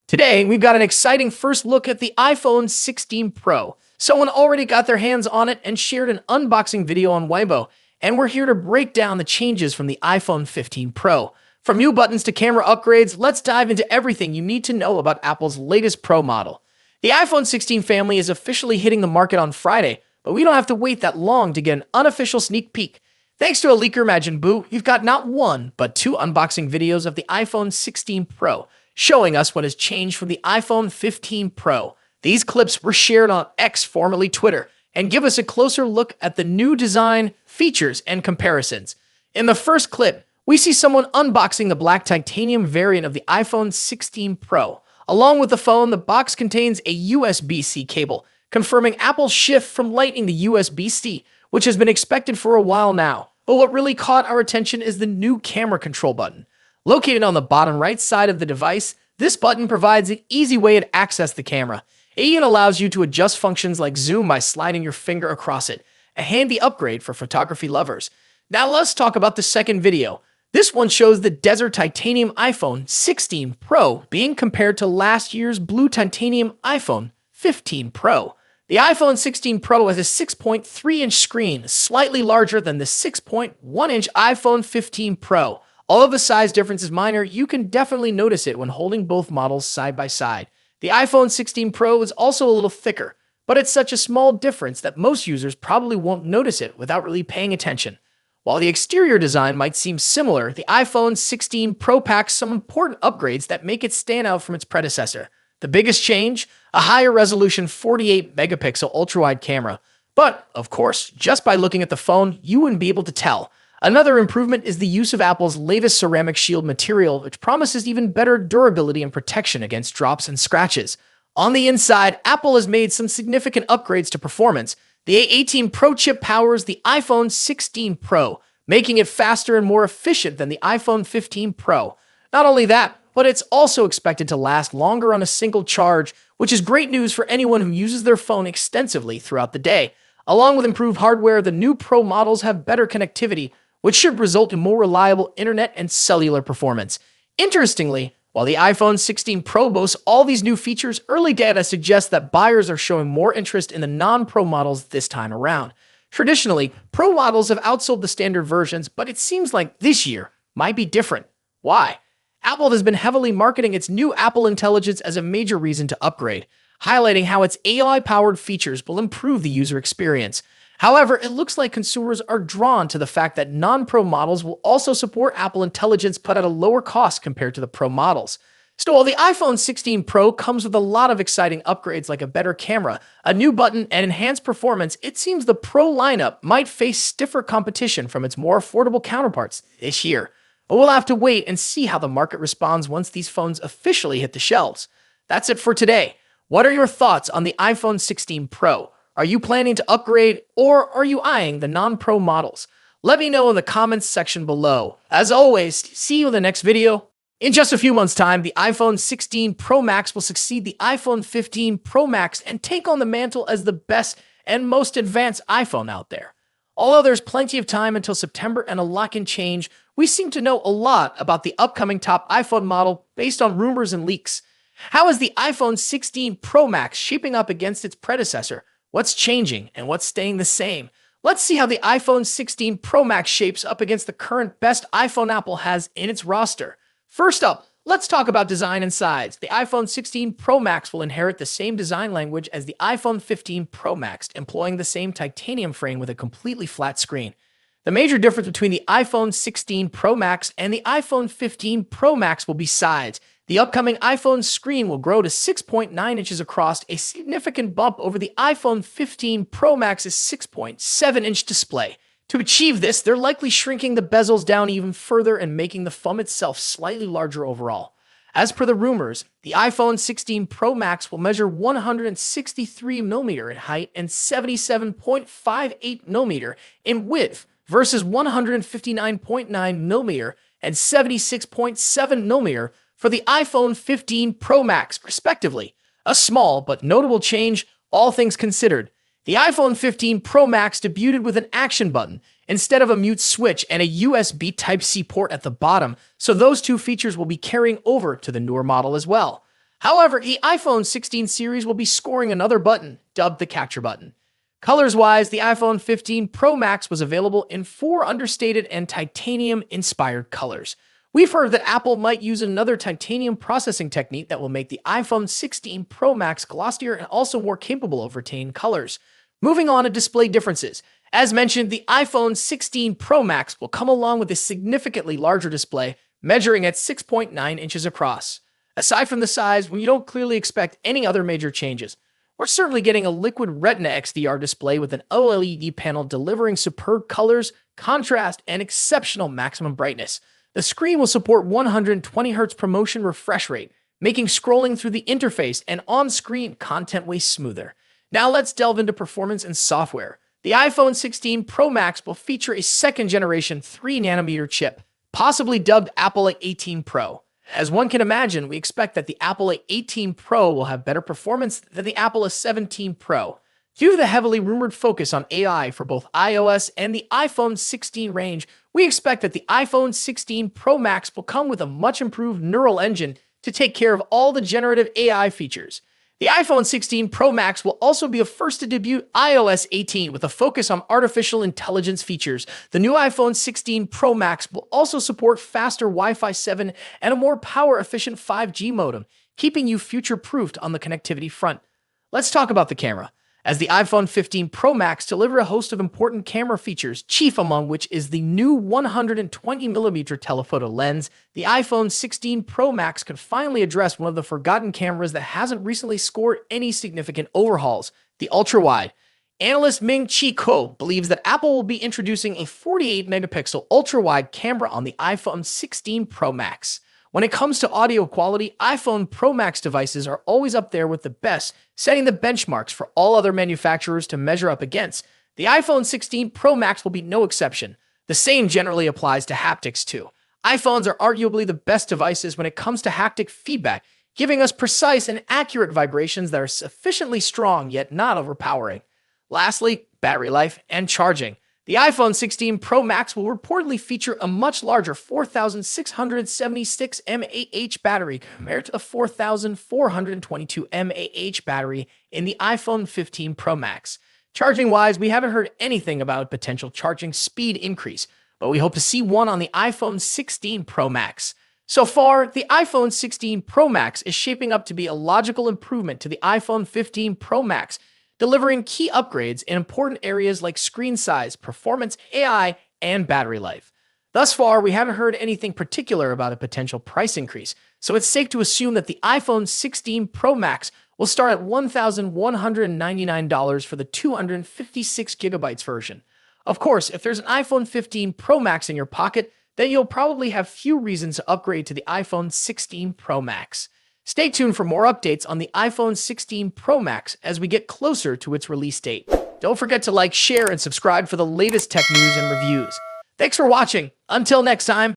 Today, we've got an exciting first look at the iPhone 16 Pro. Someone already got their hands on it and shared an unboxing video on Weibo, and we're here to break down the changes from the iPhone 15 Pro. From new buttons to camera upgrades, let's dive into everything you need to know about Apple's latest Pro model. The iPhone 16 family is officially hitting the market on Friday, but we don't have to wait that long to get an unofficial sneak peek. Thanks to a leaker Majin Buu, you've got not one, but two unboxing videos of the iPhone 16 Pro, showing us what has changed from the iPhone 15 Pro. These clips were shared on X, formerly Twitter, and give us a closer look at the new design, features, and comparisons. In the first clip, we see someone unboxing the black titanium variant of the iPhone 16 Pro. Along with the phone, the box contains a USB-C cable, confirming Apple's shift from Lightning to USB-C, which has been expected for a while now. But what really caught our attention is the new camera control button. Located on the bottom right side of the device, this button provides an easy way to access the camera. It even allows you to adjust functions like zoom by sliding your finger across it, a handy upgrade for photography lovers. Now let's talk about the second video. This one shows the Desert Titanium iPhone 16 Pro being compared to last year's Blue Titanium iPhone 15 Pro. The iPhone 16 Pro has a 6.3-inch screen, slightly larger than the 6.1-inch iPhone 15 Pro. Although the size difference is minor, you can definitely notice it when holding both models side by side. The iPhone 16 Pro is also a little thicker, but it's such a small difference that most users probably won't notice it without really paying attention. While the exterior design might seem similar, the iPhone 16 Pro packs some important upgrades that make it stand out from its predecessor. The biggest change? A higher resolution 48-megapixel ultra-wide camera. But, of course, just by looking at the phone, you wouldn't be able to tell. Another improvement is the use of Apple's latest ceramic shield material, which promises even better durability and protection against drops and scratches. On the inside, Apple has made some significant upgrades to performance. The A18 Pro chip powers the iPhone 16 Pro, making it faster and more efficient than the iPhone 15 Pro. Not only that, but it's also expected to last longer on a single charge, which is great news for anyone who uses their phone extensively throughout the day. Along with improved hardware, the new Pro models have better connectivity, which should result in more reliable internet and cellular performance. Interestingly, while the iPhone 16 Pro boasts all these new features, early data suggests that buyers are showing more interest in the non-Pro models this time around. Traditionally, Pro models have outsold the standard versions, but it seems like this year might be different. Why? Apple has been heavily marketing its new Apple Intelligence as a major reason to upgrade, highlighting how its AI-powered features will improve the user experience. However, it looks like consumers are drawn to the fact that non-Pro models will also support Apple Intelligence but at a lower cost compared to the Pro models. Still, while the iPhone 16 Pro comes with a lot of exciting upgrades like a better camera, a new button, and enhanced performance, it seems the Pro lineup might face stiffer competition from its more affordable counterparts this year. But we'll have to wait and see how the market responds once these phones officially hit the shelves. That's it for today. What are your thoughts on the iPhone 16 Pro? Are you planning to upgrade, or are you eyeing the non-Pro models? Let me know in the comments section below. As always, see you in the next video. In just a few months' time, the iPhone 16 Pro Max will succeed the iPhone 15 Pro Max and take on the mantle as the best and most advanced iPhone out there. Although there's plenty of time until September and a lot can change, we seem to know a lot about the upcoming top iPhone model based on rumors and leaks. How is the iPhone 16 Pro Max shaping up against its predecessor? What's changing and what's staying the same? Let's see how the iPhone 16 Pro Max shapes up against the current best iPhone Apple has in its roster. First up, let's talk about design and size. The iPhone 16 Pro Max will inherit the same design language as the iPhone 15 Pro Max, employing the same titanium frame with a completely flat screen. The major difference between the iPhone 16 Pro Max and the iPhone 15 Pro Max will be size. The upcoming iPhone screen will grow to 6.9 inches across, a significant bump over the iPhone 15 Pro Max's 6.7-inch display. To achieve this, they're likely shrinking the bezels down even further and making the phone itself slightly larger overall. As per the rumors, the iPhone 16 Pro Max will measure 163mm in height and 77.58mm in width versus 159.9mm and 76.7mm for the iPhone 15 Pro Max, respectively. A small but notable change, all things considered. The iPhone 15 Pro Max debuted with an action button instead of a mute switch and a USB Type-C port at the bottom, so those two features will be carrying over to the newer model as well. However, the iPhone 16 series will be scoring another button, dubbed the capture button. Colors-wise, the iPhone 15 Pro Max was available in 4 understated and titanium-inspired colors. We've heard that Apple might use another titanium processing technique that will make the iPhone 16 Pro Max glossier and also more capable of retaining colors. Moving on to display differences. As mentioned, the iPhone 16 Pro Max will come along with a significantly larger display, measuring at 6.9 inches across. Aside from the size, we don't clearly expect any other major changes. We're certainly getting a liquid Retina XDR display with an OLED panel delivering superb colors, contrast, and exceptional maximum brightness. The screen will support 120Hz ProMotion refresh rate, making scrolling through the interface and on-screen content way smoother. Now let's delve into performance and software. The iPhone 16 Pro Max will feature a second-generation 3nm chip, possibly dubbed Apple A18 Pro. As one can imagine, we expect that the Apple A18 Pro will have better performance than the Apple A17 Pro. Due to the heavily rumored focus on AI for both iOS and the iPhone 16 range, we expect that the iPhone 16 Pro Max will come with a much improved neural engine to take care of all the generative AI features. The iPhone 16 Pro Max will also be a first to debut iOS 18 with a focus on artificial intelligence features. The new iPhone 16 Pro Max will also support faster Wi-Fi 7 and a more power-efficient 5G modem, keeping you future-proofed on the connectivity front. Let's talk about the camera. As the iPhone 15 Pro Max delivers a host of important camera features, chief among which is the new 120mm telephoto lens, the iPhone 16 Pro Max could finally address one of the forgotten cameras that hasn't recently scored any significant overhauls, the ultra-wide. Analyst Ming-Chi Kuo believes that Apple will be introducing a 48-megapixel ultra-wide camera on the iPhone 16 Pro Max. When it comes to audio quality, iPhone Pro Max devices are always up there with the best, setting the benchmarks for all other manufacturers to measure up against. The iPhone 16 Pro Max will be no exception. The same generally applies to haptics too. iPhones are arguably the best devices when it comes to haptic feedback, giving us precise and accurate vibrations that are sufficiently strong yet not overpowering. Lastly, battery life and charging. The iPhone 16 Pro Max will reportedly feature a much larger 4,676 mAh battery compared to the 4,422 mAh battery in the iPhone 15 Pro Max. Charging-wise, we haven't heard anything about a potential charging speed increase, but we hope to see one on the iPhone 16 Pro Max. So far, the iPhone 16 Pro Max is shaping up to be a logical improvement to the iPhone 15 Pro Max, delivering key upgrades in important areas like screen size, performance, AI, and battery life. Thus far, we haven't heard anything particular about a potential price increase, so it's safe to assume that the iPhone 16 Pro Max will start at $1,199 for the 256GB version. Of course, if there's an iPhone 15 Pro Max in your pocket, then you'll probably have few reasons to upgrade to the iPhone 16 Pro Max. Stay tuned for more updates on the iPhone 16 Pro Max as we get closer to its release date. Don't forget to like, share, and subscribe for the latest tech news and reviews. Thanks for watching. Until next time.